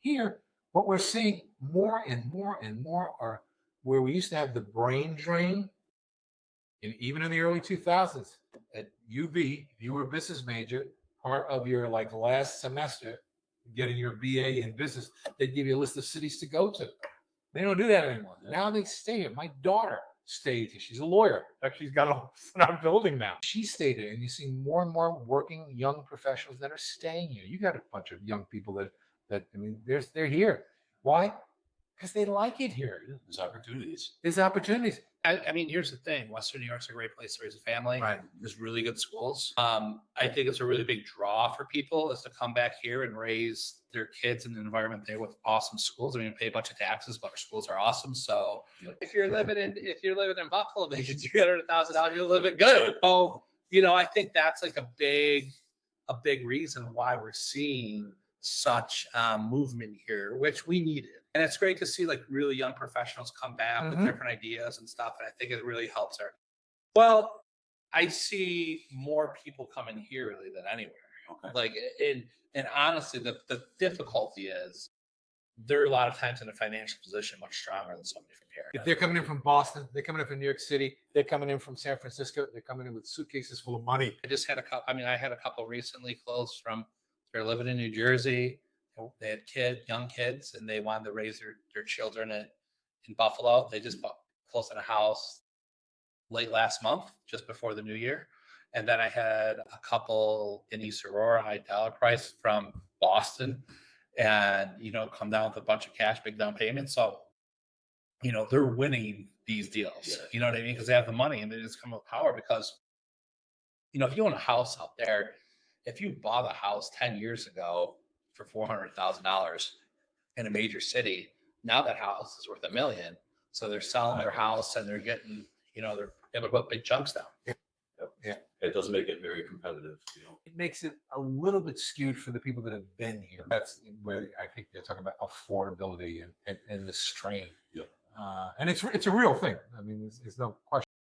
Here, what we're seeing more and more and more are where we used to have the brain drain, and even in the early 2000s at UB, if you were a business major, part of your like last semester, getting your BA in business, they'd give you a list of cities to go to. They don't do that anymore. Now they stay here. My daughter stayed here. She's a lawyer. Actually, she's got a building now. She stayed here, and you see more and more working young professionals that are staying here. You got a bunch of young people that I mean, they're here. Why? Because they like it here. There's opportunities. There's opportunities. I mean, here's the thing. Western New York's a great place to raise a family. Right. There's really good schools. I think it's a really big draw for people is to come back here and raise their kids in an environment there with awesome schools. I mean, we pay a bunch of taxes, but our schools are awesome. So if you're living in Buffalo, making $300,000, you're living good. Oh, I think that's like a big reason why we're seeing such movement here, which we needed. And it's great to see like really young professionals come back with different ideas and stuff. And I think it really helps her. Well, I see more people coming here really than anywhere. Okay. Like, and honestly, the difficulty is they're a lot of times in a financial position much stronger than somebody from here. If they're coming in from Boston, they're coming in from New York City, they're coming in from San Francisco, they're coming in with suitcases full of money. I just had a couple. I mean, I had a couple recently closed from. They're living in New Jersey. They had young kids, and they wanted to raise their children in Buffalo. They just closed on a house late last month, just before the new year. And then I had a couple in East Aurora, high dollar price from Boston, and come down with a bunch of cash, big down payment. So, they're winning these deals. Yeah. You know what I mean? Because they have the money and they just come with power. Because, if you own a house out there, if you bought a house 10 years ago for $400,000 in a major city, now that house is worth $1 million. So they're selling their house and they're getting, they're able to put big chunks down. Yeah. It does make it very competitive. It makes it a little bit skewed for the people that have been here. That's where I think they're talking about affordability and the strain. Yeah. And it's a real thing. I mean, there's no question.